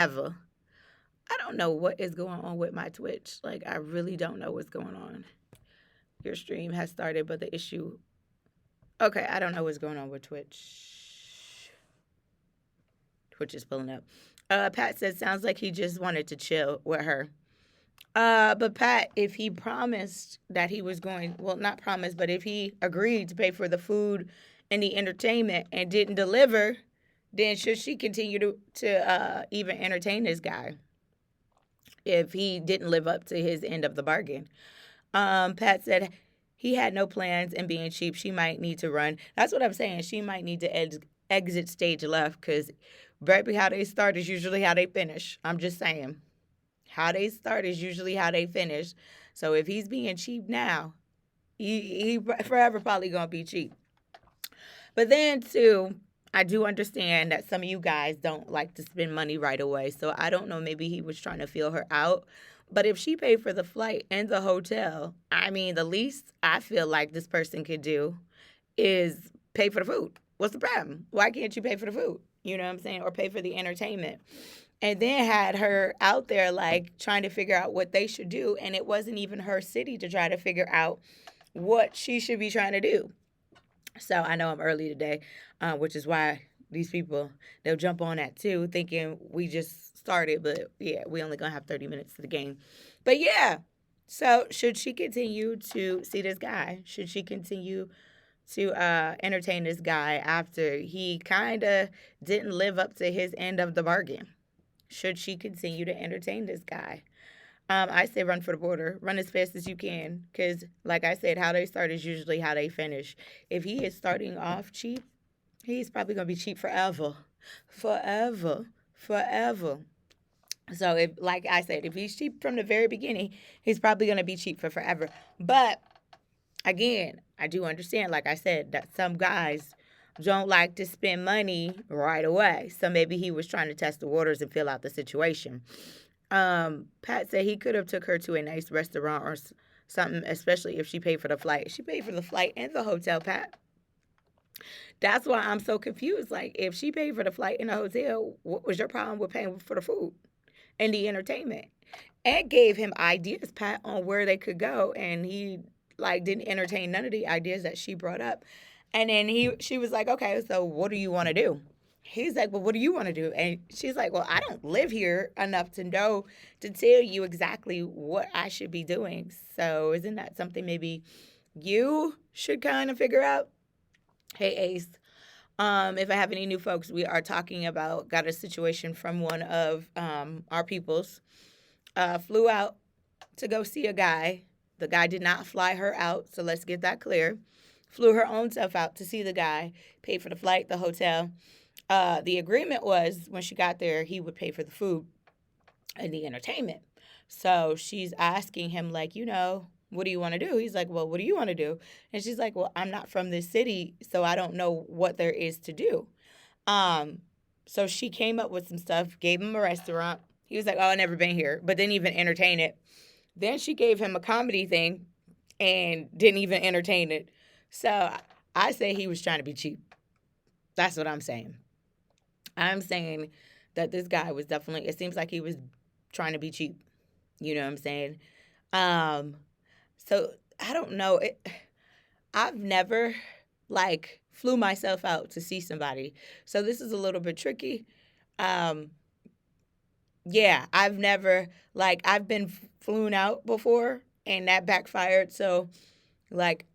ever. I don't know what is going on with my Twitch. Like, I really don't know what's going on. Your stream has started, but the issue. Okay, I don't know what's going on with Twitch. Twitch is pulling up. Pat said, sounds like he just wanted to chill with her. But Pat, if he promised that he was going, well, not promised, but if he agreed to pay for the food and the entertainment and didn't deliver, then should she continue to even entertain this guy if he didn't live up to his end of the bargain? Pat said he had no plans and being cheap, she might need to run. That's what I'm saying. She might need to exit stage left because, baby, how they start is usually how they finish. I'm just saying. How they start is usually how they finish. So if he's being cheap now, he forever probably gonna be cheap. But then too, I do understand that some of you guys don't like to spend money right away. So I don't know, maybe he was trying to feel her out. But if she paid for the flight and the hotel, I mean, the least I feel like this person could do is pay for the food. What's the problem? Why can't you pay for the food? You know what I'm saying? Or pay for the entertainment. And then had her out there like trying to figure out what they should do. And it wasn't even her city to try to figure out what she should be trying to do. So I know I'm early today, which is why these people, they'll jump on that too, thinking we just started. But yeah, we only going to have 30 minutes to the game. But yeah, so should she continue to see this guy? Should she continue to entertain this guy after he kind of didn't live up to his end of the bargain? Should she continue to entertain this guy? I say run for the border. Run as fast as you can. Because, like I said, how they start is usually how they finish. If he is starting off cheap, he's probably going to be cheap forever. Forever. Forever. So, if, like I said, if he's cheap from the very beginning, he's probably going to be cheap for forever. But, again, I do understand, like I said, that some guys don't like to spend money right away. So maybe he was trying to test the waters and fill out the situation. Pat said he could have took her to a nice restaurant or something, especially if she paid for the flight. She paid for the flight and the hotel, Pat. That's why I'm so confused. Like, if she paid for the flight and the hotel, what was your problem with paying for the food and the entertainment? And gave him ideas, Pat, on where they could go, and he like didn't entertain none of the ideas that she brought up. And then she was like, okay, so what do you want to do? He's like, well, what do you want to do? And she's like, well, I don't live here enough to know to tell you exactly what I should be doing. So isn't that something maybe you should kind of figure out? Hey, Ace. If I have any new folks, we are talking about got a situation from one of our peoples. Flew out to go see a guy. The guy did not fly her out, so let's get that clear. Flew her own self out to see the guy, paid for the flight, the hotel. The agreement was when she got there, he would pay for the food and the entertainment. So she's asking him, like, what do you want to do? He's like, well, what do you want to do? And she's like, well, I'm not from this city, so I don't know what there is to do. Um, so she came up with some stuff, gave him a restaurant. He was like, oh, I've never been here, but didn't even entertain it. Then she gave him a comedy thing and didn't even entertain it. So I say he was trying to be cheap. That's what I'm saying. I'm saying that this guy was definitely, it seems like he was trying to be cheap. You know what I'm saying? Um, so I don't know. I've never like flew myself out to see somebody. So this is a little bit tricky. Um, yeah, I've never like I've been flown out before and that backfired. So like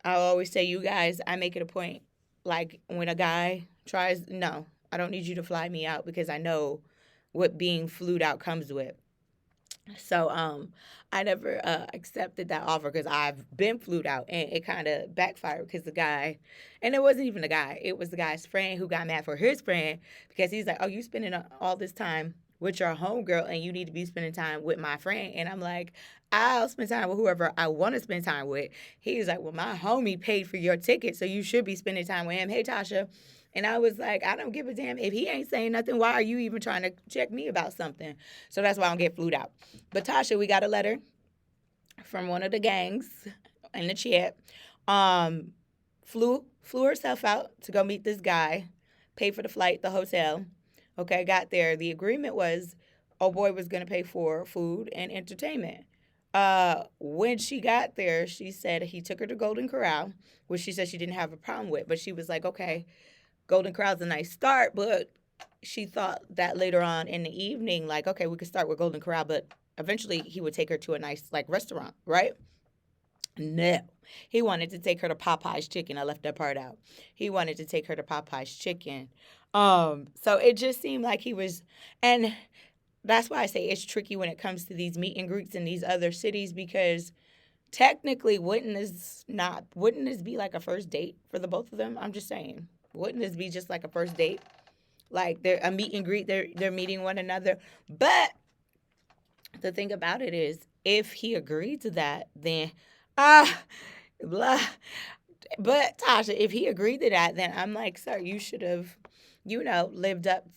I always say, you guys, I make it a point. Like when a guy tries, no, I don't need you to fly me out because I know what being flued out comes with. So I never accepted that offer because I've been flued out and it kind of backfired because the guy, and it wasn't even the guy, it was the guy's friend who got mad for his friend because he's like, oh, you spending all this time with your homegirl and you need to be spending time with my friend. And I'm like, I'll spend time with whoever I want to spend time with. He's like, well, my homie paid for your ticket, so you should be spending time with him. Hey, Tasha. And I was like, I don't give a damn. If he ain't saying nothing, why are you even trying to check me about something? So that's why I don't get flued out. But Tasha, we got a letter from one of the gangs in the chat. Um, flew herself out to go meet this guy, paid for the flight, the hotel. Okay, got there. The agreement was, oh boy was gonna pay for food and entertainment. When she got there, she said he took her to Golden Corral, which she said she didn't have a problem with, but she was like, okay, Golden Corral's a nice start, but she thought that later on in the evening, like, okay, we could start with Golden Corral, but eventually he would take her to a nice like restaurant, right? No. He wanted to take her to Popeye's Chicken. I left that part out. He wanted to take her to Popeye's Chicken. So it just seemed like he was, and that's why I say it's tricky when it comes to these meet and greets in these other cities because technically wouldn't this be like a first date for the both of them? I'm just saying. Wouldn't this be just like a first date? Like they're a meet and greet, they're meeting one another. But the thing about it is if he agreed to that, then ah blah. But Tasha, if he agreed to that, then I'm like, sir, you should have, lived up,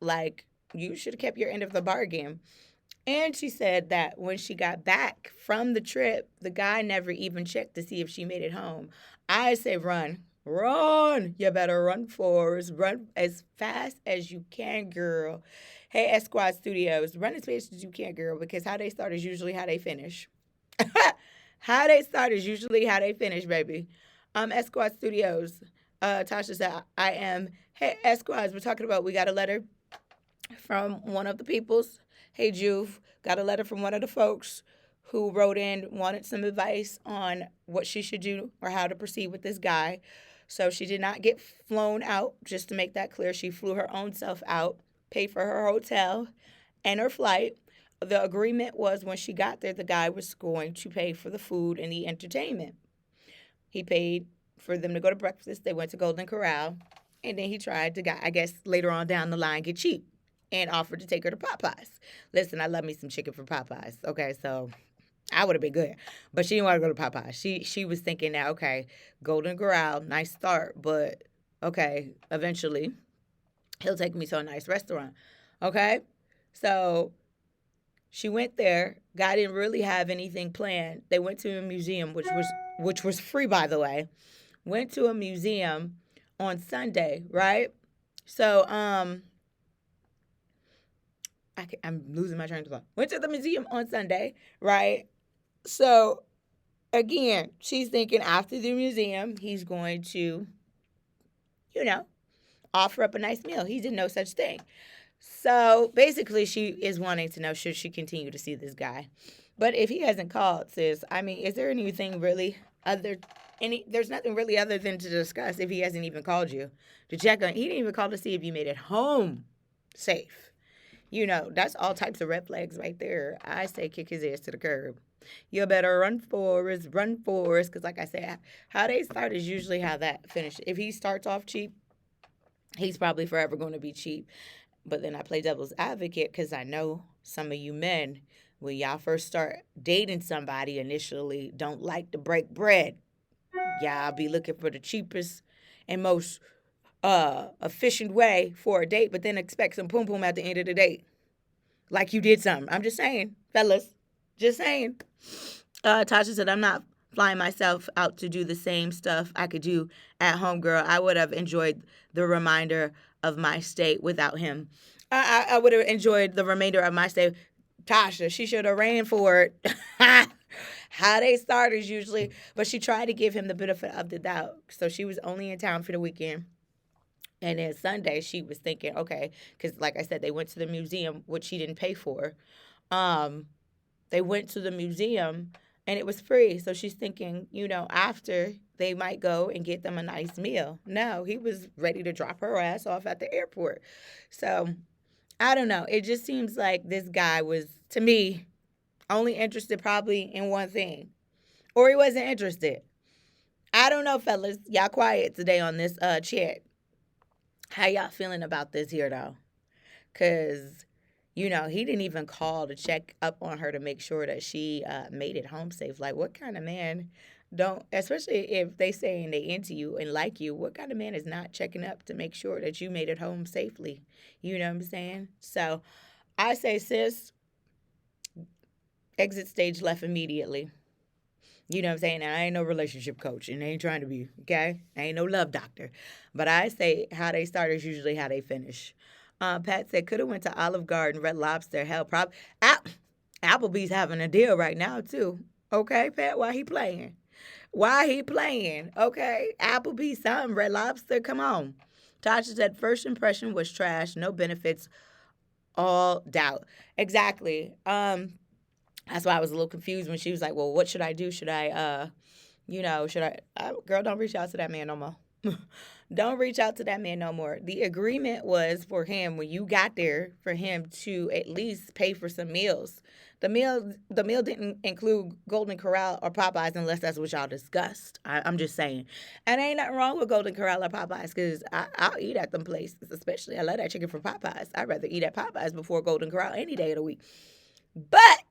like, you should have kept your end of the bargain. And she said that when she got back from the trip, the guy never even checked to see if she made it home. I say, run, run. You better run, Forrest. Run as fast as you can, girl. Hey, Esquad Studios, run as fast as you can, girl, because how they start is usually how they finish. How they start is usually how they finish, baby. Esquad Studios. Tasha said, I am. Hey, Esquads, we're talking about, we got a letter from one of the peoples. Hey, Juve, got a letter from one of the folks who wrote in, wanted some advice on what she should do or how to proceed with this guy. So she did not get flown out, just to make that clear. She flew her own self out, paid for her hotel and her flight. The agreement was when she got there, the guy was going to pay for the food and the entertainment. He paid for them to go to breakfast. They went to Golden Corral. And then he tried to, I guess, later on down the line, get cheap and offered to take her to Popeyes. Listen, I love me some chicken from Popeyes. Okay, so I would have been good. But she didn't want to go to Popeyes. She was thinking that, okay, Golden Corral, nice start, but okay, eventually he'll take me to a nice restaurant. Okay? So she went there. Guy didn't really have anything planned. They went to a museum, which was free, by the way. Went to a museum on Sunday, right? So I'm losing my train of thought. Went to the museum on Sunday, right? So again, she's thinking after the museum, he's going to, you know, offer up a nice meal. He did no such thing. So basically, she is wanting to know should she continue to see this guy. But if he hasn't called, sis, I mean, is there anything really other there's nothing really other than to discuss if he hasn't even called you to check on. He didn't even call to see if you made it home safe. That's all types of red flags right there. I say kick his ass to the curb. You better run for us, because like I said, how they start is usually how that finishes. If he starts off cheap, he's probably forever going to be cheap. But then I play devil's advocate because I know some of you men, when y'all first start dating somebody initially, don't like to break bread. Y'all be looking for the cheapest and most efficient way for a date, but then expect some poom poom at the end of the date. Like you did something. I'm just saying, fellas. Just saying. Tasha said, I'm not flying myself out to do the same stuff I could do at home, girl. I would have enjoyed the reminder of my stay without him. I would have enjoyed the remainder of my stay. Tasha, she should have ran for it. How they start is usually, but she tried to give him the benefit of the doubt. So she was only in town for the weekend. And then Sunday, she was thinking, okay, because like I said, they went to the museum, which she didn't pay for. Um, they went to the museum and it was free. So she's thinking, after they might go and get them a nice meal. No, he was ready to drop her ass off at the airport. So I don't know. It just seems like this guy was, to me, only interested probably in one thing, or he wasn't interested. I don't know, fellas. Y'all quiet today on this chat. How y'all feeling about this here, though? Because, he didn't even call to check up on her to make sure that she made it home safe. Like, what kind of man don't, especially if they saying they into you and like you, what kind of man is not checking up to make sure that you made it home safely? You know what I'm saying? So I say, sis, exit stage left immediately. You know what I'm saying? Now, I ain't no relationship coach and I ain't trying to be, okay? I ain't no love doctor. But I say how they start is usually how they finish. Pat said could have went to Olive Garden, Red Lobster. Hell, Applebee's having a deal right now too. Okay, Pat, why he playing? Why he playing? Okay, Applebee's, something, Red Lobster. Come on. Tasha said first impression was trash, no benefits, all doubt. Exactly. That's why I was a little confused when she was like, "Well, what should I do? Should I, should I?" Girl, don't reach out to that man no more. Don't reach out to that man no more. The agreement was for him when you got there for him to at least pay for some meals. The meal didn't include Golden Corral or Popeyes unless that's what y'all discussed. I'm just saying, and ain't nothing wrong with Golden Corral or Popeyes because I'll eat at them places. Especially I love that chicken from Popeyes. I'd rather eat at Popeyes before Golden Corral any day of the week. But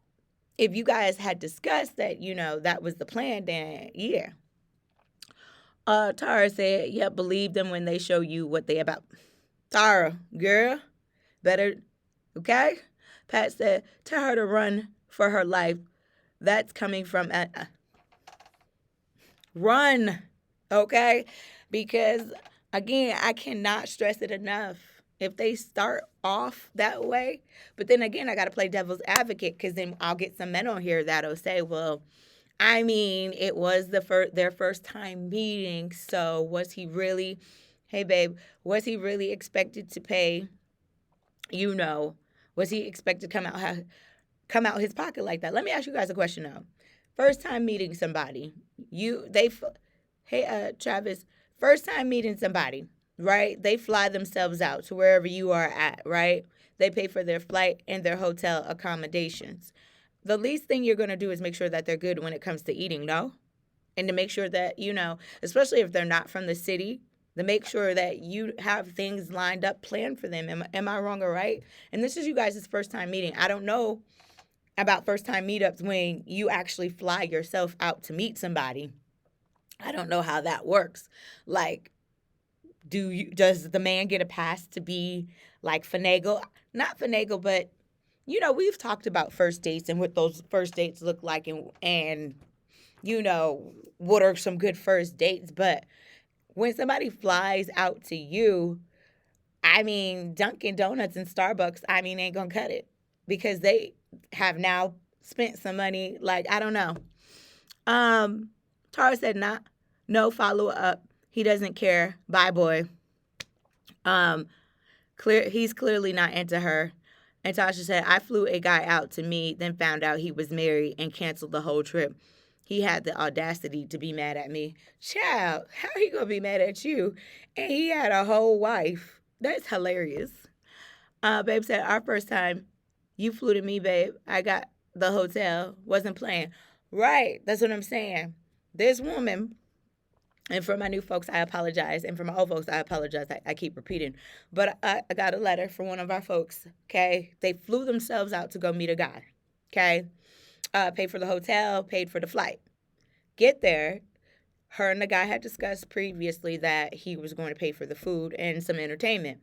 if you guys had discussed that, that was the plan, then yeah. Tara said, yep, believe them when they show you what they about. Tara, girl, better, okay? Pat said, tell her to run for her life. That's coming from, run, okay? Because, again, I cannot stress it enough. If they start off that way, but then again, I got to play devil's advocate because then I'll get some men on here that'll say, well, I mean, it was their first time meeting, so was he really, hey babe, was he really expected to pay, was he expected to come out his pocket like that? Let me ask you guys a question though. First time meeting somebody, Travis, first time meeting somebody, right? They fly themselves out to wherever you are at, right? They pay for their flight and their hotel accommodations. The least thing you're going to do is make sure that they're good when it comes to eating, no? And to make sure that, especially if they're not from the city, to make sure that you have things lined up, planned for them. Am I wrong or right? And this is you guys' first time meeting. I don't know about first time meetups when you actually fly yourself out to meet somebody. I don't know how that works. Like, does the man get a pass to be like finagle? Not finagle, but we've talked about first dates and what those first dates look like and what are some good first dates. But when somebody flies out to you, I mean, Dunkin' Donuts and Starbucks, ain't gonna cut it because they have now spent some money. Like, I don't know. Tara said no follow up. He doesn't care. Bye, boy. He's clearly not into her. And Tasha said, I flew a guy out to meet, then found out he was married and canceled the whole trip. He had the audacity to be mad at me. Child, how he gonna be mad at you? And he had a whole wife. That's hilarious. Babe said, our first time, you flew to me, babe. I got the hotel. Wasn't playing. Right, that's what I'm saying. This woman, and for my new folks, I apologize. And for my old folks, I apologize. I keep repeating. But I got a letter from one of our folks, okay? They flew themselves out to go meet a guy, okay? Paid for the hotel, paid for the flight. Get there. Her and the guy had discussed previously that he was going to pay for the food and some entertainment.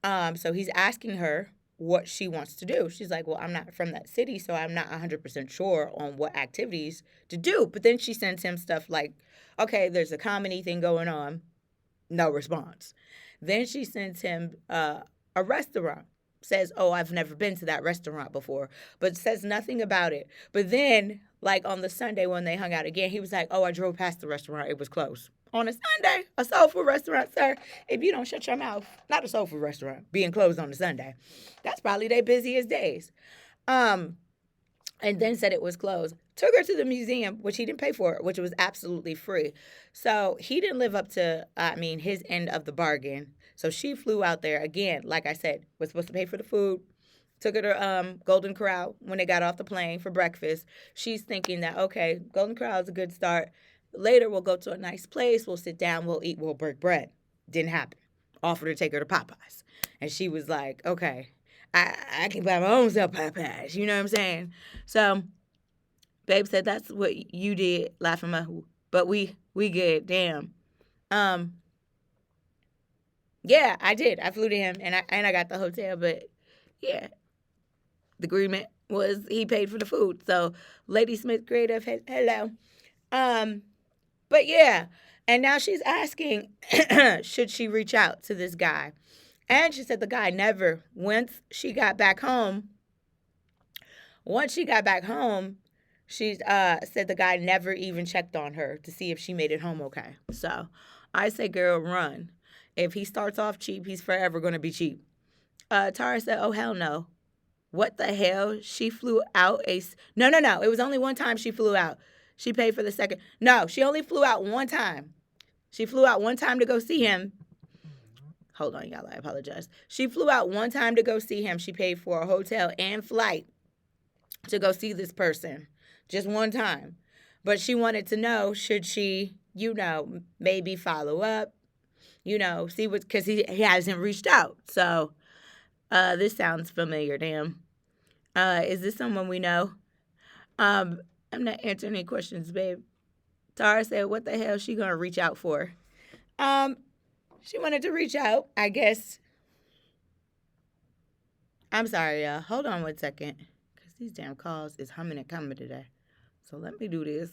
So he's asking her what she wants to do. She's like, well, I'm not from that city, so I'm not 100% sure on what activities to do. But then she sends him stuff like, okay, there's a comedy thing going on. No response. Then she sends him a restaurant. Says, oh, I've never been to that restaurant before, but says nothing about it. But then, like on the Sunday when they hung out again, he was like, oh, I drove past the restaurant. It was closed. On a Sunday, a soul food restaurant, sir. If you don't shut your mouth, not a soul food restaurant being closed on a Sunday. That's probably their busiest days. And then said it was closed. Took her to the museum, which he didn't pay for, which was absolutely free. So he didn't live up to, his end of the bargain. So she flew out there again, like I said, was supposed to pay for the food. Took her to Golden Corral when they got off the plane for breakfast. She's thinking that, okay, Golden Corral is a good start. Later, we'll go to a nice place. We'll sit down. We'll eat. We'll break bread. Didn't happen. Offered to take her to Popeyes. And she was like, okay, I can buy my own self Popeyes. You know what I'm saying? So, babe said, that's what you did, laughing my, but we good. Damn. Yeah, I did. I flew to him and I got the hotel, but yeah, the agreement was he paid for the food. So, Lady Smith Creative, hello. But yeah, and now she's asking, should she reach out to this guy? And she said the guy never, once she got back home, she said the guy never even checked on her to see if she made it home okay. So I say, girl, run. If he starts off cheap, he's forever going to be cheap. Tara said, oh, hell no. What the hell? She flew out No, no, no. It was only one time she flew out. She paid for the second. No, she only flew out one time. She flew out one time to go see him. Hold on, y'all. I apologize. She flew out one time to go see him. She paid for a hotel and flight to go see this person. Just one time. But she wanted to know, should she, maybe follow up, see what, because he hasn't reached out. So this sounds familiar to him. Is this someone we know? I'm not answering any questions, babe. Tara said, what the hell is she going to reach out for? She wanted to reach out, I guess. I'm sorry, y'all. Hold on 1 second. Because these damn calls is humming and coming today. So let me do this.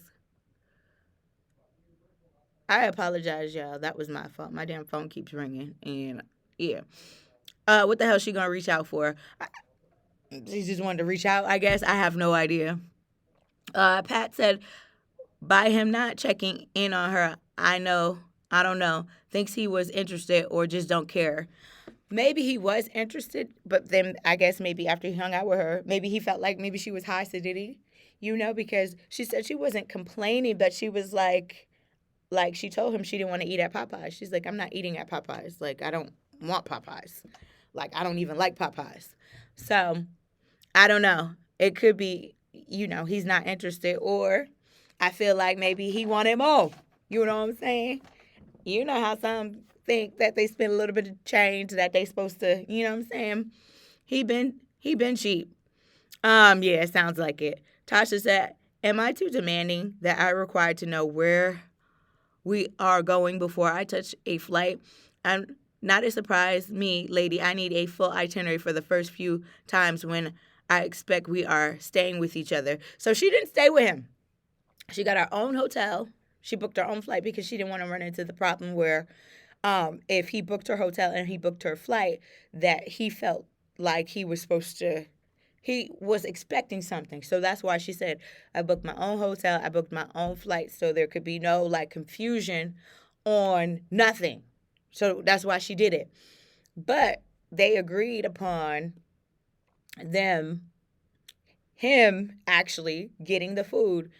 I apologize, y'all. That was my fault. My damn phone keeps ringing. And, yeah. What the hell is she going to reach out for? She just wanted to reach out, I guess. I have no idea. Pat said, by him not checking in on her, I don't know, thinks he was interested or just don't care. Maybe he was interested, but then I guess maybe after he hung out with her, maybe he felt like maybe she was high, so did he? Because she said she wasn't complaining, but she was like she told him she didn't want to eat at Popeyes. She's like, I'm not eating at Popeyes. Like, I don't want Popeyes. Like, I don't even like Popeyes. So, I don't know. It could be, he's not interested, or I feel like maybe he wanted more. You know what I'm saying? You know how some think that they spend a little bit of change that they supposed to, you know what I'm saying? He been cheap. Yeah, it sounds like it. Tasha said, am I too demanding that I required to know where we are going before I touch a flight? I'm not a surprise, me, lady. I need a full itinerary for the first few times when I expect we are staying with each other. So she didn't stay with him. She got her own hotel. She booked her own flight because she didn't want to run into the problem where if he booked her hotel and he booked her flight, that he felt like he was expecting something. So that's why she said, I booked my own hotel, I booked my own flight, so there could be no confusion on nothing. So that's why she did it. But they agreed upon him actually getting the food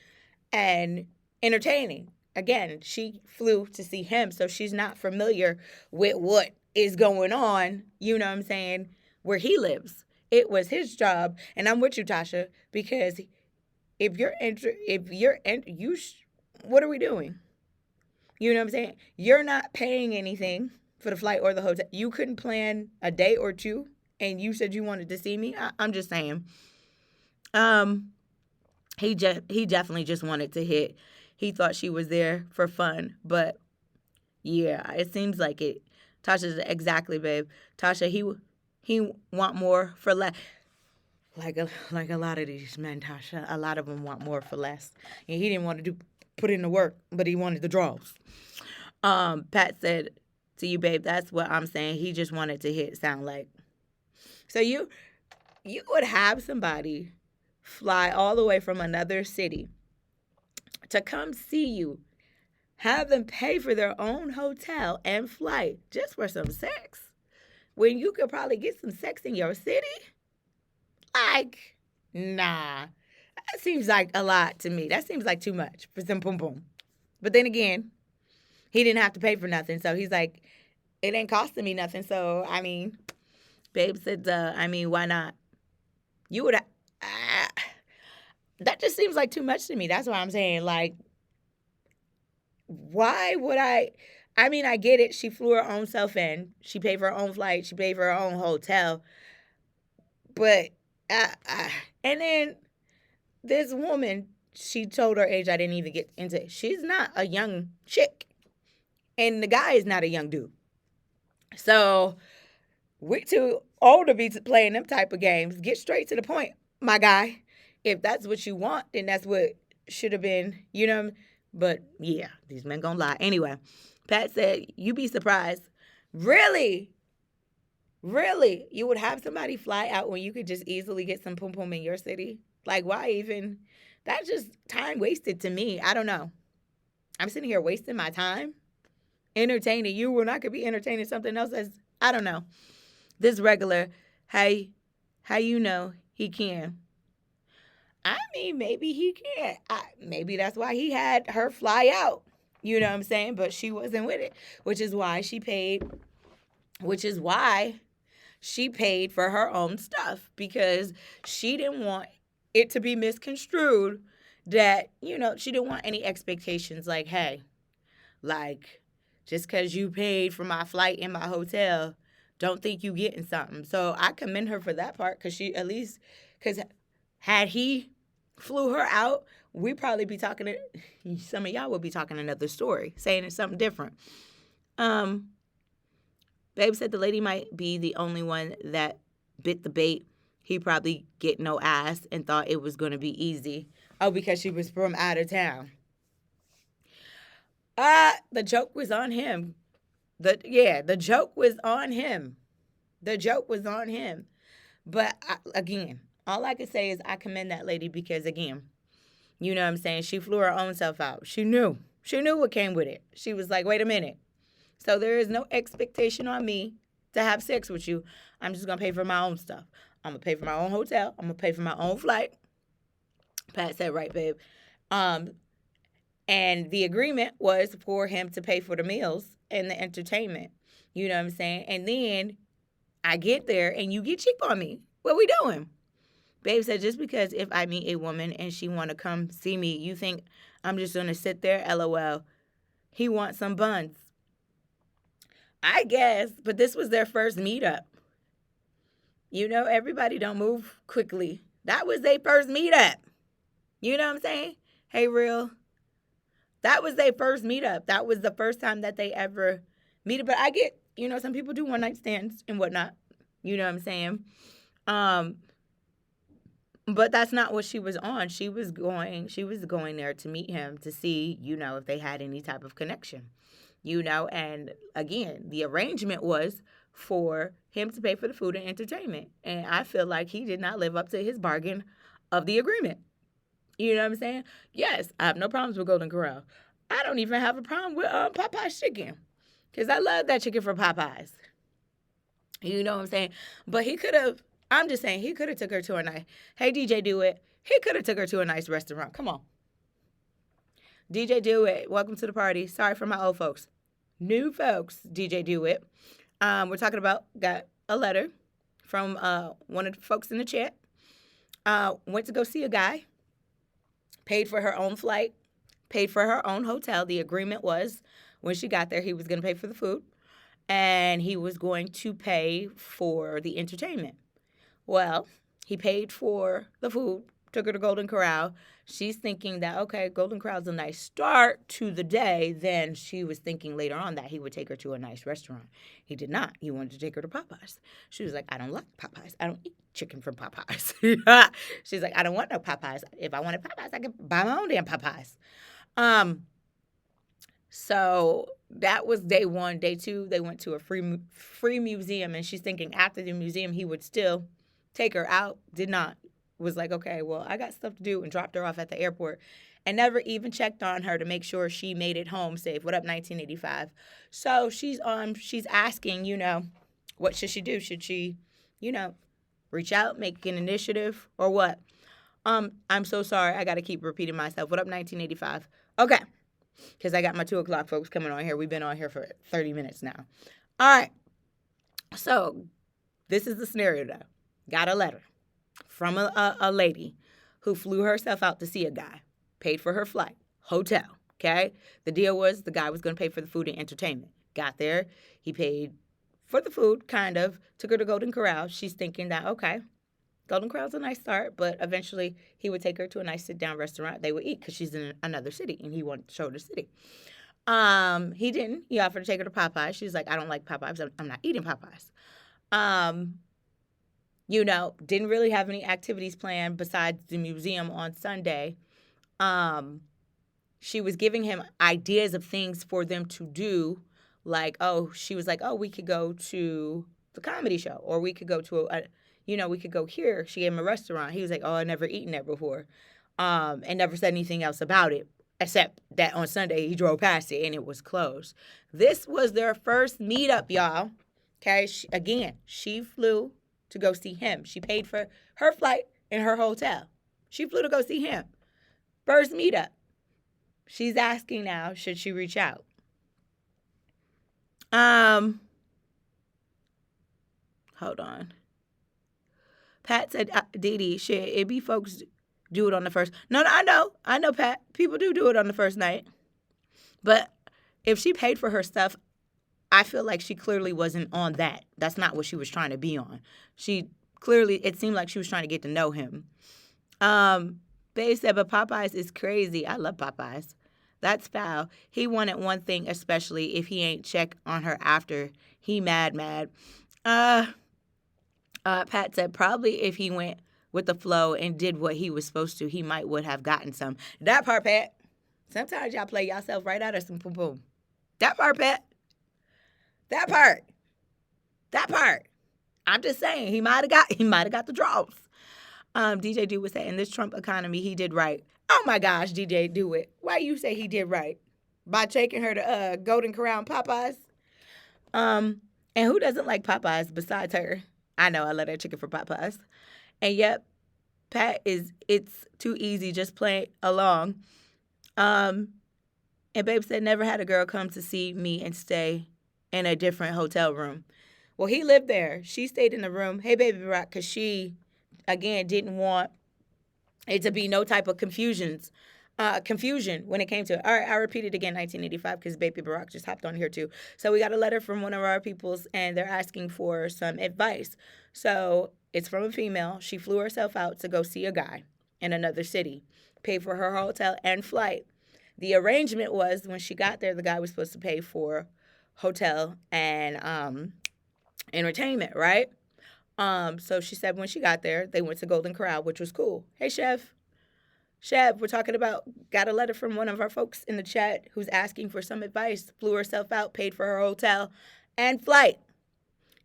and entertaining. Again, she flew to see him, so she's not familiar with what is going on, you know what I'm saying, where he lives. It was his job, and I'm with you, Tasha, because what are we doing? You know what I'm saying? You're not paying anything for the flight or the hotel. You couldn't plan a day or two, and you said you wanted to see me. I'm just saying. He definitely just wanted to hit. He thought she was there for fun, but yeah, it seems like it. Tasha's exactly, babe. Tasha, he want more for less. Like a lot of these men, Tasha, a lot of them want more for less. And he didn't want to put in the work, but he wanted the draws. Pat said to you, babe, that's what I'm saying. He just wanted to hit. Sound like. So you would have somebody fly all the way from another city to come see you, have them pay for their own hotel and flight just for some sex, when you could probably get some sex in your city? Like, nah. That seems like a lot to me. That seems like too much for some pum pum. But then again, he didn't have to pay for nothing, so he's like, it ain't costing me nothing, so, I mean, babe said, why not? You would that just seems like too much to me. That's what I'm saying. Like, why would I get it. She flew her own self in. She paid for her own flight. She paid for her own hotel. But, and then this woman, she told her age. I didn't even get into it. She's not a young chick. And the guy is not a young dude. So, we too old to be playing them type of games. Get straight to the point, my guy. If that's what you want, then that's what should have been, But, yeah, these men gonna lie. Anyway, Pat said, you be surprised. Really? Really? You would have somebody fly out when you could just easily get some pum pum in your city? Like, why even? That's just time wasted to me. I don't know. I'm sitting here wasting my time entertaining you when I could be entertaining something else that's, I don't know. This regular, hey, how you know he can? I mean, maybe he can. Maybe that's why he had her fly out. You know what I'm saying? But she wasn't with it, which is why she paid. Which is why she paid for her own stuff because she didn't want it to be misconstrued that she didn't want any expectations like, hey, like just because you paid for my flight and my hotel, don't think you getting something. So I commend her for that part because she at least because had he flew her out, we probably be talking to some of y'all would be talking another story, saying it's something different. Babe said the lady might be the only one that bit the bait. He probably get no ass and thought it was going to be easy. Oh, because she was from out of town. The joke was on him. The joke was on him. The joke was on him. But again, all I can say is I commend that lady because again, you know what I'm saying? She flew her own self out. She knew. She knew what came with it. She was like, wait a minute. So there is no expectation on me to have sex with you. I'm just going to pay for my own stuff. I'm going to pay for my own hotel. I'm going to pay for my own flight. Pat said, right, babe. And the agreement was for him to pay for the meals and the entertainment. You know what I'm saying? And then I get there and you get cheap on me. What we doing? Babe said, just because if I meet a woman and she want to come see me, you think I'm just going to sit there? LOL. He wants some buns. I guess, but this was their first meetup. Everybody don't move quickly. That was their first meetup. You know what I'm saying? Hey, real. That was their first meetup. That was the first time that they ever meet. But I get, some people do one night stands and whatnot. You know what I'm saying? But that's not what she was on. She was going there to meet him to see, if they had any type of connection. And again, the arrangement was for him to pay for the food and entertainment. And I feel like he did not live up to his bargain of the agreement. You know what I'm saying? Yes, I have no problems with Golden Corral. I don't even have a problem with Popeye's chicken because I love that chicken from Popeyes. You know what I'm saying? But he could have, I'm just saying, he could have took her to a nice, hey, DJ Do It. He could have took her to a nice restaurant. Come on. DJ Do It, welcome to the party. Sorry for my old folks. New folks, DJ Do It. We're talking about, got a letter from one of the folks in the chat. Went to go see a guy, paid for her own flight, paid for her own hotel. The agreement was when she got there, he was going to pay for the food and he was going to pay for the entertainment. Well, he paid for the food, took her to Golden Corral. She's thinking that, okay, Golden Corral's a nice start to the day. Then she was thinking later on that he would take her to a nice restaurant. He did not. He wanted to take her to Popeyes. She was like, I don't like Popeyes. I don't eat chicken from Popeyes. She's like, I don't want no Popeyes. If I wanted Popeyes, I could buy my own damn Popeyes. So that was day one. Day two, they went to a free museum, and she's thinking after the museum he would still take her out. Did not. Was like, okay, well, I got stuff to do, and dropped her off at the airport and never even checked on her to make sure she made it home safe. What up, 1985? So she's asking, what should she do? Should she, reach out, make an initiative, or what? I'm so sorry. I got to keep repeating myself. What up, 1985? Okay, because I got my 2 o'clock folks coming on here. We've been on here for 30 minutes now. All right. So this is the scenario, though. Got a letter from a lady who flew herself out to see a guy, paid for her flight, hotel, okay? The deal was the guy was going to pay for the food and entertainment. Got there, he paid for the food, kind of, took her to Golden Corral. She's thinking that, okay, Golden Corral's a nice start, but eventually he would take her to a nice sit-down restaurant. They would eat because she's in another city, and he wanted to show her the city. He didn't. He offered to take her to Popeyes. She's like, I don't like Popeyes. I'm not eating Popeyes. Didn't really have any activities planned besides the museum on Sunday. She was giving him ideas of things for them to do. Like, she was like, we could go to the comedy show, or we could go to we could go here. She gave him a restaurant. He was like, oh, I never eaten there before, and never said anything else about it, except that on Sunday he drove past it and it was closed. This was their first meetup, y'all. Okay, she flew to go see him. She paid for her flight and her hotel. She flew to go see him. First meetup. She's asking now, should she reach out? Hold on. Pat said, Dee, shit, it be folks do it on the first. No, I know, Pat. People do it on the first night. But if she paid for her stuff, I feel like she clearly wasn't on that. That's not what she was trying to be on. It seemed like she was trying to get to know him. Babe said, but Popeyes is crazy. I love Popeyes. That's foul. He wanted one thing, especially if he ain't check on her after. He mad. Pat said, probably if he went with the flow and did what he was supposed to, he would have gotten some. That part, Pat. Sometimes y'all play yourself right out of some boom. That part, Pat. That part. I'm just saying, he might have got the draws. DJ Do was saying, in this Trump economy, he did right. Oh my gosh, DJ Do It. Why you say he did right? By taking her to Golden Corral and Popeyes? And who doesn't like Popeyes besides her? I know, I let her chicken for Popeyes. And yep, Pat it's too easy, just play along. And Babe said, never had a girl come to see me and stay in a different hotel room. Well, he lived there. She stayed in the room. Hey, Baby Barack, because she, again, didn't want it to be no type of confusion when it came to it. All right, I repeat it again, 1985, because Baby Barack just hopped on here too. So we got a letter from one of our peoples, and they're asking for some advice. So it's from a female. She flew herself out to go see a guy in another city, paid for her hotel and flight. The arrangement was when she got there, the guy was supposed to pay for hotel and entertainment, right? So she said when she got there, they went to Golden Corral, which was cool. Hey, Chef, we're talking about, got a letter from one of our folks in the chat who's asking for some advice, flew herself out, paid for her hotel and flight.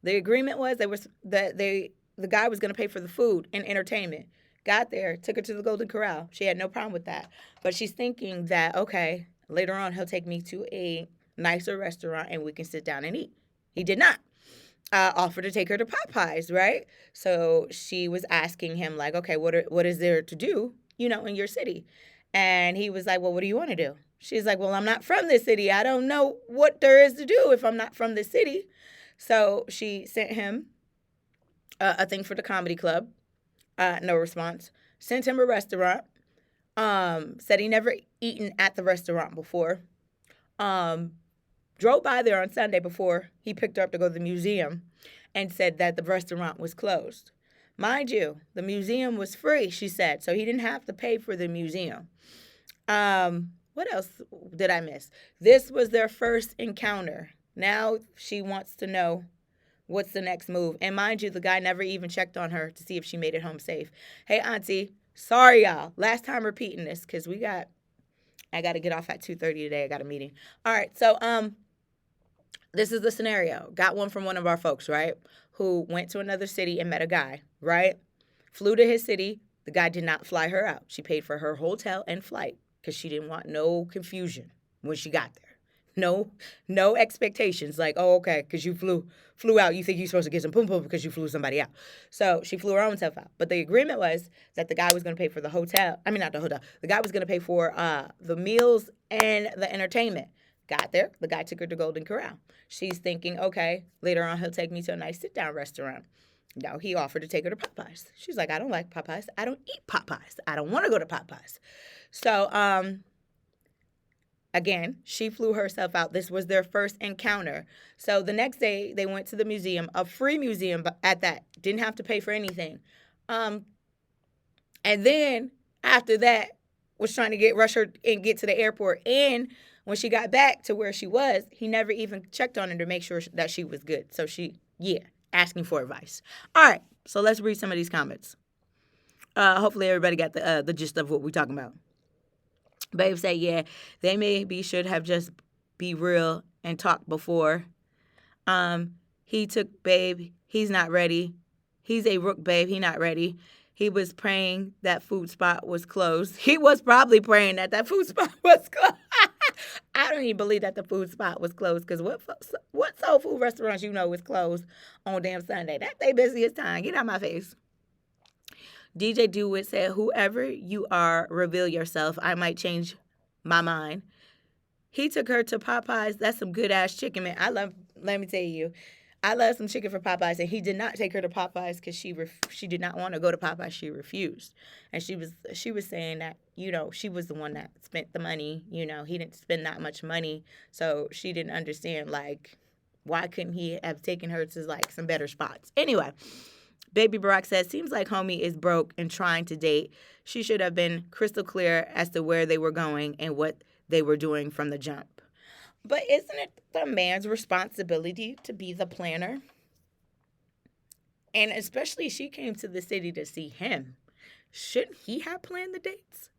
The agreement was the guy was going to pay for the food and entertainment. Got there, took her to the Golden Corral. She had no problem with that. But she's thinking that, okay, later on he'll take me to a nicer restaurant and we can sit down and eat. He did not. Offered to take her to Popeyes, right? So she was asking him, like, okay, what is there to do, in your city? And he was like, well, what do you want to do? She's like, well, I'm not from this city. I don't know what there is to do if I'm not from this city. So she sent him a thing for the comedy club. No response. Sent him a restaurant. Said he never eaten at the restaurant before. Drove by there on Sunday before he picked her up to go to the museum and said that the restaurant was closed. Mind you, the museum was free, she said, so he didn't have to pay for the museum. What else did I miss? This was their first encounter. Now she wants to know what's the next move. And mind you, the guy never even checked on her to see if she made it home safe. Hey, Auntie, sorry, y'all. Last time repeating this because I got to get off at 2:30 today. I got a meeting. All right, so this is the scenario. Got one from one of our folks, right, who went to another city and met a guy, right? Flew to his city. The guy did not fly her out. She paid for her hotel and flight because she didn't want no confusion when she got there. No expectations like, oh, okay, because you flew out, you think you're supposed to get some pum-pum because you flew somebody out. So she flew her own self out. But the agreement was that the guy was going to pay for the hotel. I mean, not the hotel. The guy was going to pay for the meals and the entertainment. Got there. The guy took her to Golden Corral. She's thinking, okay, later on he'll take me to a nice sit-down restaurant. No, he offered to take her to Popeyes. She's like, I don't like Popeyes. I don't eat Popeyes. I don't want to go to Popeyes. So, again, she flew herself out. This was their first encounter. So the next day, they went to the museum, a free museum at that. Didn't have to pay for anything. And then after that, was trying to rush her and get to the airport. And when she got back to where she was, he never even checked on her to make sure that she was good. So asking for advice. All right, so let's read some of these comments. Hopefully everybody got the gist of what we're talking about. Babe say, yeah, they maybe should have just be real and talk before. He took Babe. He's not ready. He's a rook, babe. He not ready. He was praying that food spot was closed. He was probably praying that food spot was closed. I don't even believe that the food spot was closed because what soul food restaurants you know is closed on damn Sunday? That's their busiest time. Get out my face. DJ Dewitt said, whoever you are, reveal yourself. I might change my mind. He took her to Popeyes. That's some good ass chicken, man. Let me tell you, I love some chicken from Popeyes, and he did not take her to Popeyes because she did not want to go to Popeyes. She refused, and she was saying that she was the one that spent the money. He didn't spend that much money, so she didn't understand like why couldn't he have taken her to like some better spots. Anyway, Baby Barack says, seems like homie is broke and trying to date. She should have been crystal clear as to where they were going and what they were doing from the jump. But isn't it the man's responsibility to be the planner? And especially she came to the city to see him. Shouldn't he have planned the dates?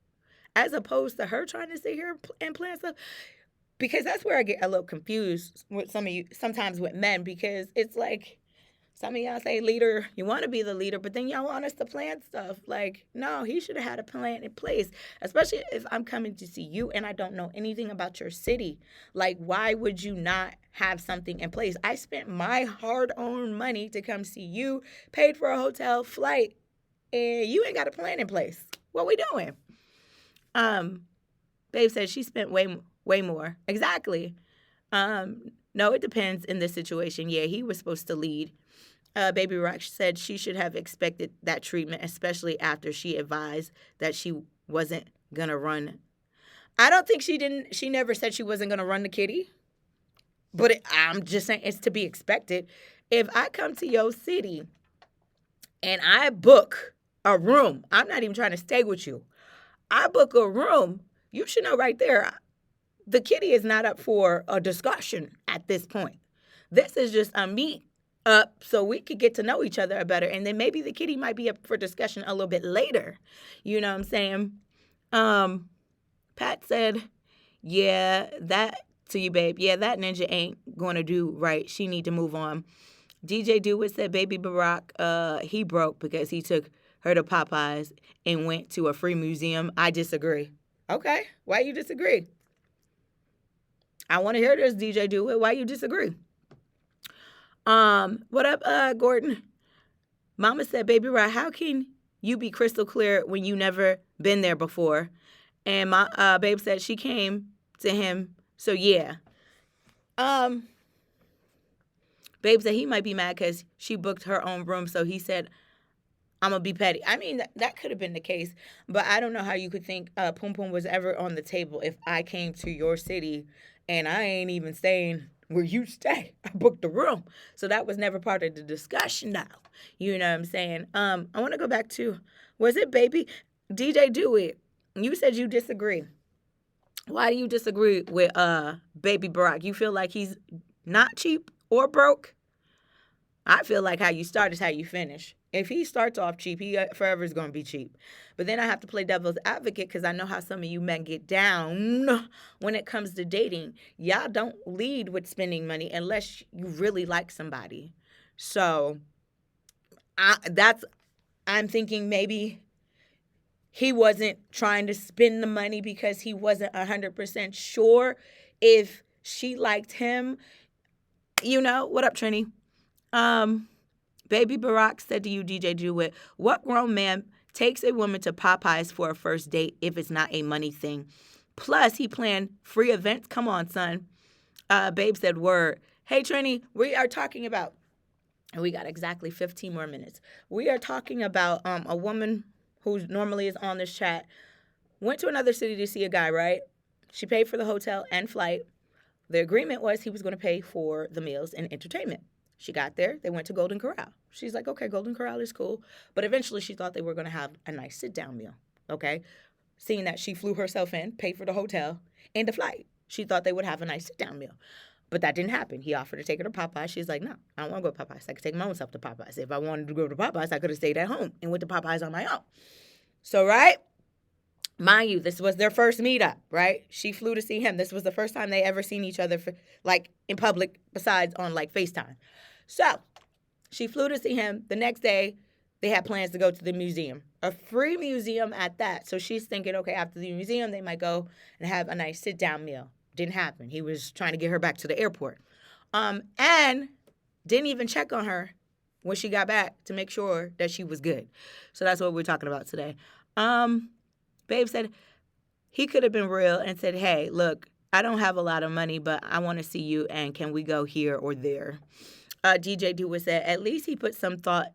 As opposed to her trying to sit here and plan stuff? Because that's where I get a little confused with some of you, sometimes with men, because it's like, some of y'all say leader, you want to be the leader, but then y'all want us to plan stuff. Like, no, he should have had a plan in place, especially if I'm coming to see you and I don't know anything about your city. Like, why would you not have something in place? I spent my hard-earned money to come see you, paid for a hotel, flight, and you ain't got a plan in place. What we doing? Babe said she spent way more. Exactly. No, it depends in this situation. Yeah, he was supposed to lead. Baby Rock said she should have expected that treatment, especially after she advised that she wasn't going to run. I don't think she never said she wasn't going to run the kitty. But I'm just saying it's to be expected. If I come to your city and I book a room, I'm not even trying to stay with you. I book a room, you should know right there, the kitty is not up for a discussion at this point. This is just a meet up so we could get to know each other better. And then maybe the kitty might be up for discussion a little bit later. You know what I'm saying? Pat said, yeah, that to you, babe. Yeah, that ninja ain't going to do right. She need to move on. DJ Dewitt said, Baby Barack, he broke because he took her to Popeyes and went to a free museum. I disagree. Okay, why you disagree? I want to hear this, DJ Dewitt. Why you disagree? What up, Gordon? Mama said, Baby Rod, how can you be crystal clear when you never been there before? And my babe said she came to him. So yeah. Babe said he might be mad because she booked her own room. So he said, I'm going to be petty. I mean, that could have been the case. But I don't know how you could think Poom Poom was ever on the table if I came to your city and I ain't even staying where you stay. I booked a room. So that was never part of the discussion now. You know what I'm saying? I want to go back to, was it Baby? DJ Dewitt, you said you disagree. Why do you disagree with Baby Barack? You feel like he's not cheap or broke? I feel like how you start is how you finish. If he starts off cheap, he forever is going to be cheap. But then I have to play devil's advocate because I know how some of you men get down when it comes to dating. Y'all don't lead with spending money unless you really like somebody. So I'm thinking maybe he wasn't trying to spend the money because he wasn't 100% sure if she liked him. You know, what up, Trini? Baby Barack said to you, DJ Dewitt, what grown man takes a woman to Popeyes for a first date if it's not a money thing? Plus, he planned free events. Come on, son. Babe said, word. Hey, Trini, we are talking about, and we got exactly 15 more minutes. We are talking about a woman who normally is on this chat, went to another city to see a guy, right? She paid for the hotel and flight. The agreement was he was going to pay for the meals and entertainment. She got there. They went to Golden Corral. She's like, okay, Golden Corral is cool. But eventually she thought they were going to have a nice sit-down meal, okay? Seeing that she flew herself in, paid for the hotel and the flight, she thought they would have a nice sit-down meal. But that didn't happen. He offered to take her to Popeyes. She's like, no, I don't want to go to Popeyes. I could take my own self to Popeyes. If I wanted to go to Popeyes, I could have stayed at home and went to Popeyes on my own. So, right? Mind you, this was their first meetup, right? She flew to see him. This was the first time they ever seen each other, in public besides on, FaceTime. So, She flew to see him. The next day, they had plans to go to the museum, a free museum at that. So she's thinking, okay, after the museum, they might go and have a nice sit-down meal. Didn't happen. He was trying to get her back to the airport. And didn't even check on her when she got back to make sure that she was good. So that's what we're talking about today. Babe said he could have been real and said, hey, look, I don't have a lot of money, but I want to see you, and can we go here or there? DJ Dewitt said, at least he put some thought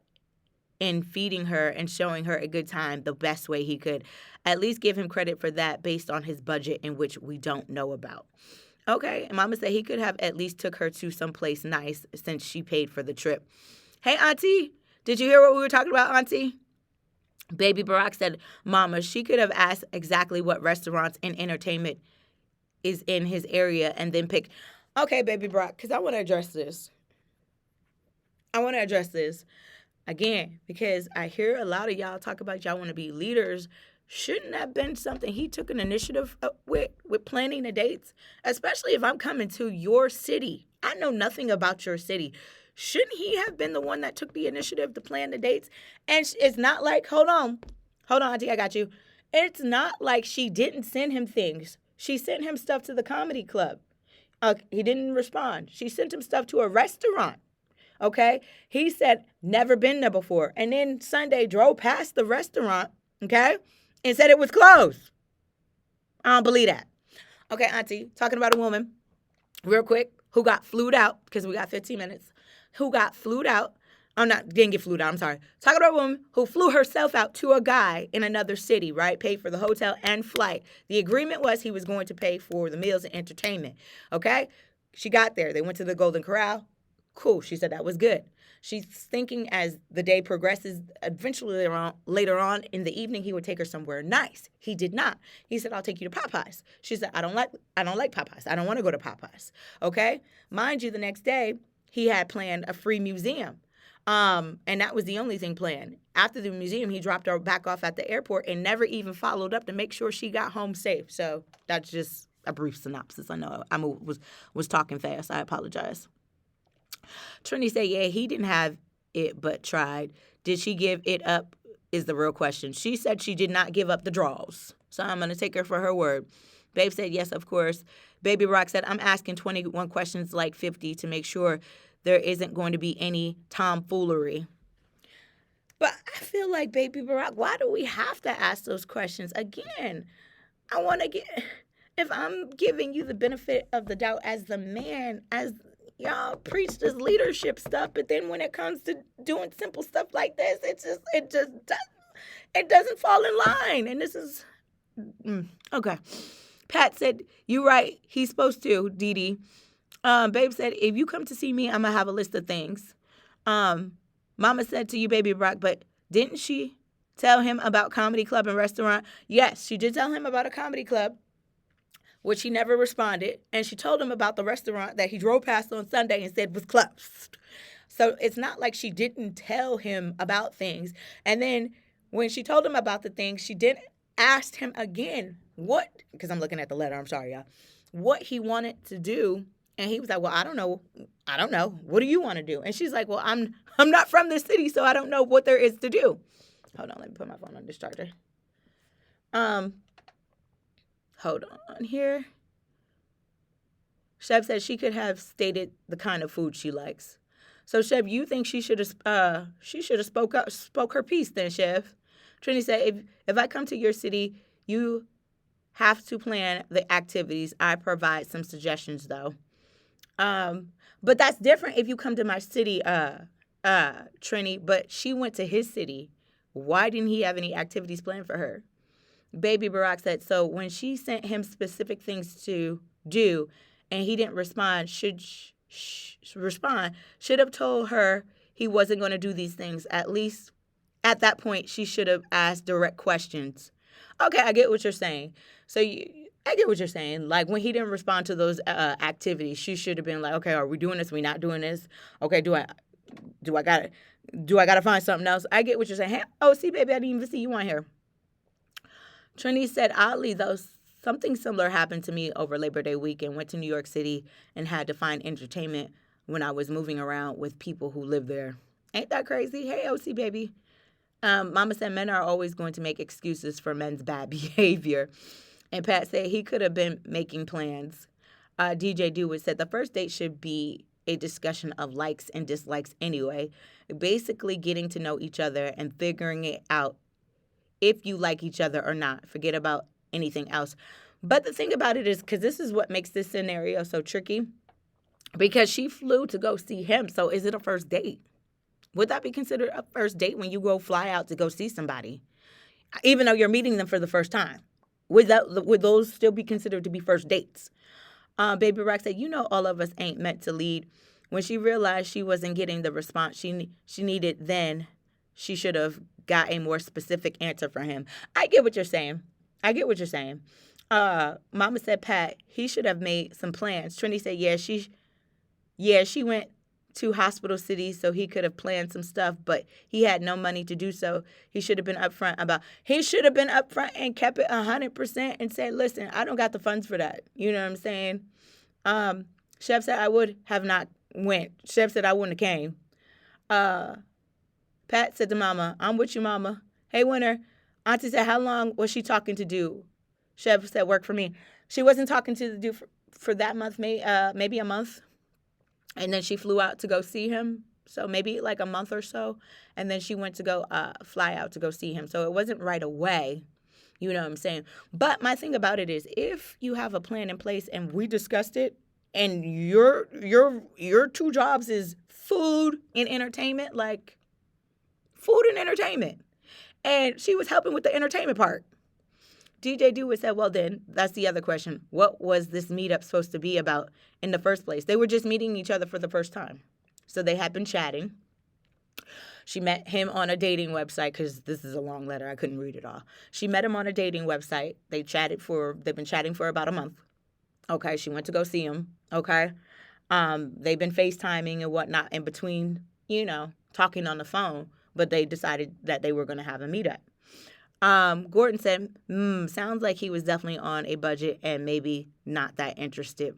in feeding her and showing her a good time the best way he could. At least give him credit for that based on his budget, in which we don't know about. Okay, and Mama said he could have at least took her to someplace nice since she paid for the trip. Hey, Auntie, did you hear what we were talking about, Auntie? Baby Barack said, Mama, she could have asked exactly what restaurants and entertainment is in his area and then pick. Okay, Baby Barack, because I want to address this. Again, because I hear a lot of y'all talk about y'all want to be leaders. Shouldn't that have been something he took an initiative with planning the dates? Especially if I'm coming to your city. I know nothing about your city. Shouldn't he have been the one that took the initiative to plan the dates? And it's not like, hold on, Auntie, I got you. It's not like she didn't send him things. She sent him stuff to the comedy club. He didn't respond. She sent him stuff to a restaurant. Okay? He said, never been there before. And then Sunday drove past the restaurant, okay, and said it was closed. I don't believe that. Okay, Auntie, talking about a woman, real quick, who got flued out, because we got 15 minutes, who got flued out. Didn't get flued out, I'm sorry. Talking about a woman who flew herself out to a guy in another city, right? Paid for the hotel and flight. The agreement was he was going to pay for the meals and entertainment, okay? She got there. They went to the Golden Corral. Cool. She said that was good. She's thinking as the day progresses, eventually later on in the evening, he would take her somewhere nice. He did not. He said, I'll take you to Popeyes. She said, I don't like Popeyes. I don't want to go to Popeyes. Okay? Mind you, the next day, he had planned a free museum. And that was the only thing planned. After the museum, he dropped her back off at the airport and never even followed up to make sure she got home safe. So that's just a brief synopsis. I know I was talking fast. I apologize. Trini said, yeah, he didn't have it but tried. Did she give it up is the real question. She said she did not give up the draws. So I'm going to take her for her word. Babe said, yes, of course. Baby Rock said, I'm asking 21 questions like 50 to make sure there isn't going to be any tomfoolery. But I feel like, Baby Barack, why do we have to ask those questions? Again, I want to if I'm giving you the benefit of the doubt as the man, as y'all preach this leadership stuff, but then when it comes to doing simple stuff like this, it doesn't fall in line. And this is, okay. Pat said, you right, he's supposed to, Dee Dee. Babe said, if you come to see me, I'm going to have a list of things. Mama said to you, Baby Brock, but didn't she tell him about comedy club and restaurant? Yes, she did tell him about a comedy club, which he never responded. And she told him about the restaurant that he drove past on Sunday and said was closed. So it's not like she didn't tell him about things. And then when she told him about the things, she didn't ask him again what, because I'm looking at the letter, I'm sorry, y'all, what he wanted to do. And he was like, well, I don't know. What do you want to do? And she's like, well, I'm not from this city, so I don't know what there is to do. Hold on, let me put my phone on this charger. Hold on here. Chef said she could have stated the kind of food she likes. So, Chef, you think she should have spoke her piece then, Chef? Trini said, if I come to your city, you have to plan the activities. I provide some suggestions, though. But that's different if you come to my city, Trini, but she went to his city. Why didn't he have any activities planned for her? Baby Barack said, so when she sent him specific things to do and he didn't respond, should have told her he wasn't going to do these things. At least at that point, she should have asked direct questions. Okay, I get what you're saying. I get what you're saying. Like, when he didn't respond to those activities, she should have been like, okay, are we doing this? Are we not doing this? Okay, do I gotta find something else? I get what you're saying. Hey, oh, see, baby, I didn't even see you on here. Trini said, oddly, though, something similar happened to me over Labor Day weekend. Went to New York City and had to find entertainment when I was moving around with people who live there. Ain't that crazy? Hey, OC baby. Mama said men are always going to make excuses for men's bad behavior. And Pat said he could have been making plans. DJ Dewitt said the first date should be a discussion of likes and dislikes anyway. Basically getting to know each other and figuring it out if you like each other or not. Forget about anything else. But the thing about it is, because this is what makes this scenario so tricky, because she flew to go see him. So is it a first date? Would that be considered a first date when you go fly out to go see somebody, even though you're meeting them for the first time? Would those still be considered to be first dates? Baby Rock said, you know, all of us ain't meant to lead. When she realized she wasn't getting the response she needed, then she should have got a more specific answer for him. I get what you're saying. I get what you're saying. Mama said, Pat, he should have made some plans. Trinity said, she went to Hospital City so he could have planned some stuff, but he had no money to do so. He should have been upfront and kept it 100% and said, listen, I don't got the funds for that. You know what I'm saying? Chef said I would have not went. Chef said I wouldn't have came. Pat said to Mama, I'm with you, Mama. Hey, Winter. Auntie said, how long was she talking to do? Chef said, work for me. She wasn't talking to the dude for that month, maybe a month. And then she flew out to go see him. So maybe like a month or so. And then she went to go fly out to go see him. So it wasn't right away. You know what I'm saying? But my thing about it is, if you have a plan in place and we discussed it, and your two jobs is food and entertainment, like food and entertainment. And she was helping with the entertainment part. DJ Dewitt said, well, then, that's the other question. What was this meetup supposed to be about in the first place? They were just meeting each other for the first time. So they had been chatting. She met him on a dating website, because this is a long letter. I couldn't read it all. She met him on a dating website. They've been chatting for about a month. Okay, she went to go see him. Okay. They've been FaceTiming and whatnot in between, talking on the phone, but they decided that they were going to have a meetup. Gordon said, sounds like he was definitely on a budget and maybe not that interested.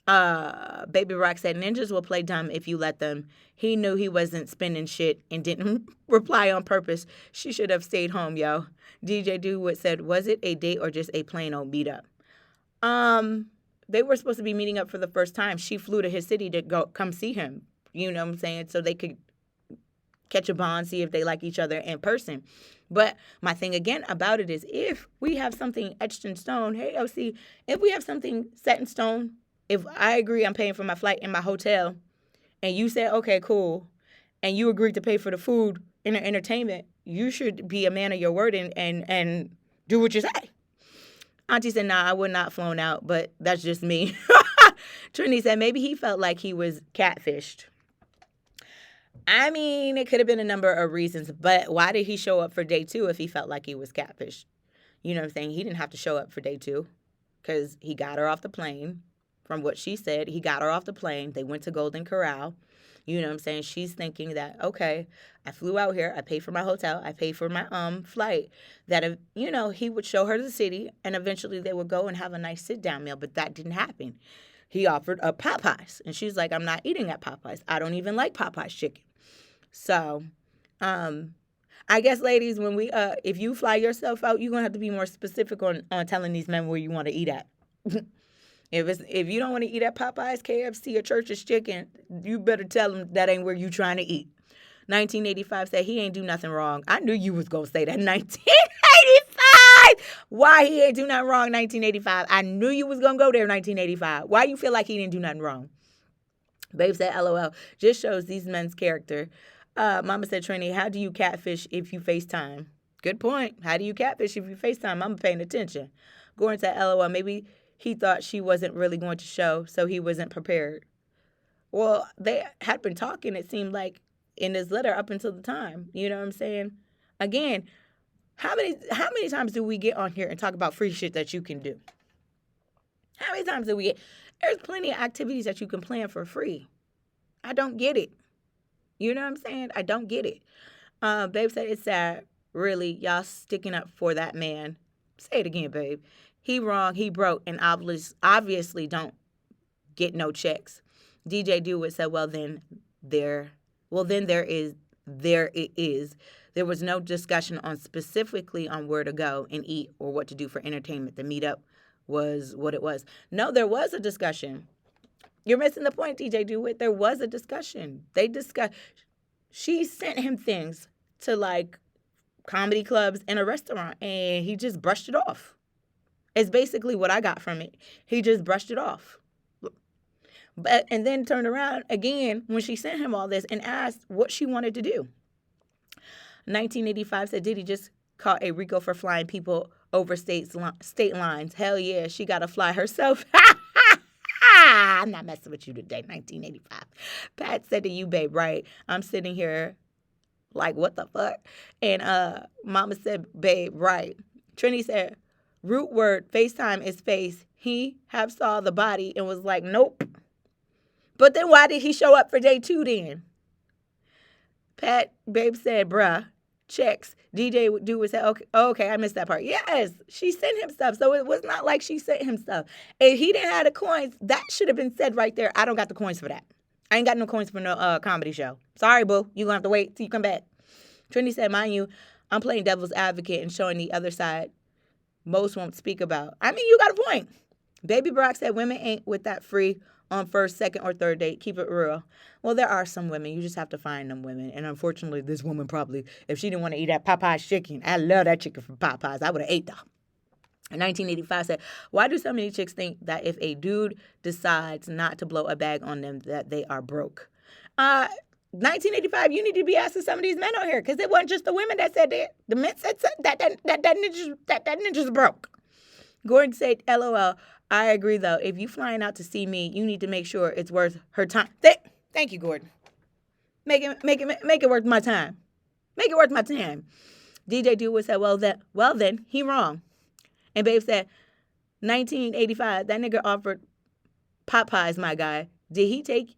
Baby Rock said, ninjas will play dumb if you let them. He knew he wasn't spending shit and didn't reply on purpose. She should have stayed home, yo. DJ Dewitt said, was it a date or just a plain old meetup? They were supposed to be meeting up for the first time. She flew to his city to come see him. You know what I'm saying? So they could catch a bond, see if they like each other in person. But my thing again about it is, if we have something etched in stone, hey, OC, if we have something set in stone, if I agree I'm paying for my flight and my hotel, and you said, okay, cool, and you agreed to pay for the food and the entertainment, you should be a man of your word and do what you say. Auntie said, nah, I would not have flown out, but that's just me. Trinity said, maybe he felt like he was catfished. I mean, it could have been a number of reasons, but why did he show up for day 2 if he felt like he was catfished? You know what I'm saying? He didn't have to show up for day 2 because he got her off the plane. From what she said, he got her off the plane. They went to Golden Corral. You know what I'm saying? She's thinking that, okay, I flew out here. I paid for my hotel. I paid for my flight. That, he would show her the city, and eventually they would go and have a nice sit-down meal, but that didn't happen. He offered up Popeyes, and she's like, I'm not eating at Popeyes. I don't even like Popeyes chicken. So, I guess, ladies, when if you fly yourself out, you're gonna have to be more specific on telling these men where you want to eat at. If you don't want to eat at Popeyes, KFC, or Church's Chicken, you better tell them that ain't where you trying to eat. 1985 said he ain't do nothing wrong. I knew you was gonna say that. 1985. Why he ain't do nothing wrong? 1985. I knew you was gonna go there. 1985. Why you feel like he didn't do nothing wrong? Babe said, LOL. Just shows these men's character. Mama said, Trini, how do you catfish if you FaceTime? Good point. How do you catfish if you FaceTime? I'm paying attention. Gordon said, LOL. Maybe he thought she wasn't really going to show, so he wasn't prepared. Well, they had been talking, it seemed like, in this letter up until the time. You know what I'm saying? Again, how many times do we get on here and talk about free shit that you can do? How many times do we get? There's plenty of activities that you can plan for free. I don't get it. You know what I'm saying? I don't get it. Babe said, it's sad. Really, y'all sticking up for that man. Say it again, babe. He wrong, he broke, and obviously don't get no checks. DJ Dewitt said, well, then they're Well, then there it is. There was no discussion on specifically on where to go and eat or what to do for entertainment. The meetup was what it was. No, there was a discussion. You're missing the point, DJ DeWitt. There was a discussion. They discussed. She sent him things to like comedy clubs and a restaurant, and he just brushed it off. It's basically what I got from it. He just brushed it off. But and then turned around again when she sent him all this and asked what she wanted to do. 1985 said Diddy just caught a RICO for flying people over state lines. Hell yeah, she got to fly herself. I'm not messing with you today, 1985. Pat said to you, babe, right? I'm sitting here like, what the fuck? And Mama said, babe, right. Trini said, root word, FaceTime is face. He have saw the body and was like, nope. But then why did he show up for day 2 then? Pat, babe said, bruh, checks. DJ would do was say, okay, I missed that part. Yes, she sent him stuff. So it was not like she sent him stuff. If he didn't have the coins, that should have been said right there. I don't got the coins for that. I ain't got no coins for no comedy show. Sorry, boo. You're going to have to wait till you come back. Trinity said, mind you, I'm playing devil's advocate and showing the other side most won't speak about. I mean, you got a point. Baby Brock said, women ain't with that free on first, second, or third date. Keep it real. Well, there are some women. You just have to find them women. And unfortunately, this woman probably, if she didn't want to eat that Popeye's chicken, I love that chicken from Popeyes. I would have ate that. In 1985 said, why do so many chicks think that if a dude decides not to blow a bag on them, that they are broke? 1985, you need to be asking some of these men on here because it wasn't just the women that said that. The men said that ninja's broke. Gordon said, LOL. I agree, though. If you flying out to see me, you need to make sure it's worth her time. Thank you, Gordon. Make it worth my time. Make it worth my time. DJ Dewitt said, well then, he wrong. And Babe said, 1985, that nigga offered Popeyes, my guy. Did you take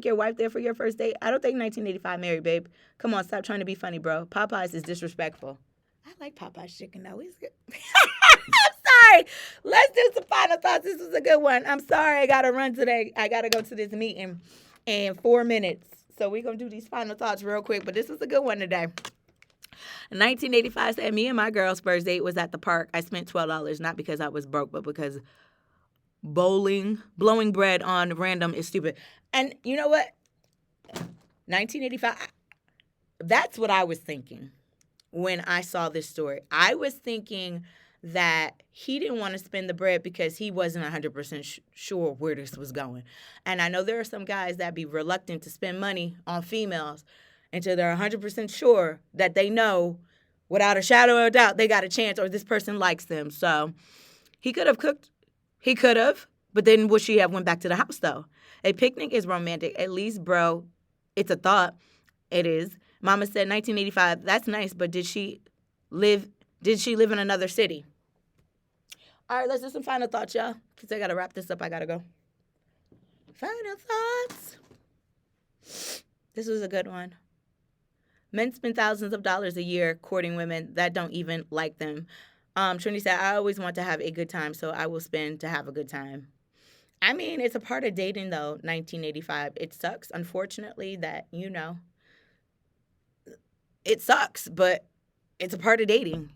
your wife there for your first date? I don't think 1985 married, babe. Come on, stop trying to be funny, bro. Popeyes is disrespectful. I like Popeye's chicken, though. He's good. I'm sorry. Let's do some final thoughts. This was a good one. I'm sorry I got to run today. I got to go to this meeting in 4 minutes. So we're going to do these final thoughts real quick. But this was a good one today. 1985 said, me and my girl's first date was at the park. I spent $12, not because I was broke, but because blowing bread on random is stupid. And you know what? 1985, that's what I was thinking when I saw this story. I was thinking that he didn't want to spend the bread because he wasn't 100% sure where this was going. And I know there are some guys that be reluctant to spend money on females until they're 100% sure that they know without a shadow of a doubt they got a chance or this person likes them. So he could have cooked. He could have. But then would she have went back to the house, though? A picnic is romantic. At least, bro, it's a thought. It is. Mama said 1985, that's nice, but did she live in another city? All right, let's do some final thoughts, y'all, because I got to wrap this up. I got to go. Final thoughts. This was a good one. Men spend thousands of dollars a year courting women that don't even like them. Trinity said, I always want to have a good time, so I will spend to have a good time. I mean, it's a part of dating, though, 1985. It sucks, unfortunately, that, it sucks, but it's a part of dating,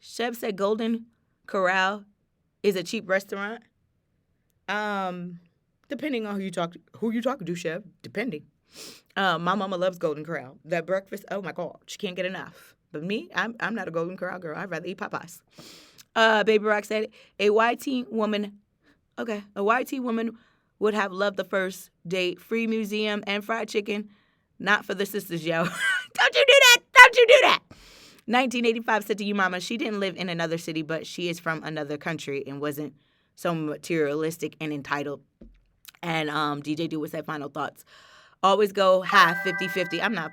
Sheb said Golden Corral is a cheap restaurant. Depending on who you talking to, Sheb, depending. My mama loves Golden Corral. That breakfast, oh, my God, she can't get enough. But me, I'm not a Golden Corral girl. I'd rather eat Popeyes. Baby Rock said, a YT woman would have loved the first date, free museum and fried chicken. Not for the sisters, yo. Don't you do that. Don't you do that. 1985 said to you, mama, she didn't live in another city, but she is from another country and wasn't so materialistic and entitled. And DJ Dewitt said final thoughts. Always go half, 50-50. I'm not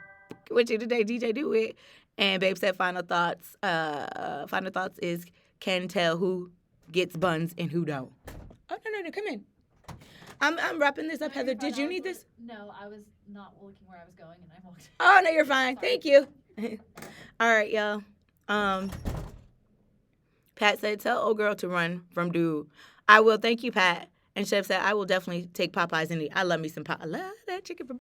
with you today, DJ Dewitt. And Babe said final thoughts. Final thoughts is can tell who gets buns and who don't. Oh, no, come in. I'm wrapping this up, Heather. Did you need this? No, I was not looking where I was going, and I walked. Oh, no, you're fine. Thank you. All right, y'all. Pat said, tell old girl to run from dude. I will. Thank you, Pat. And Chef said, I will definitely take Popeyes and eat. I love me some Popeyes. I love that chicken.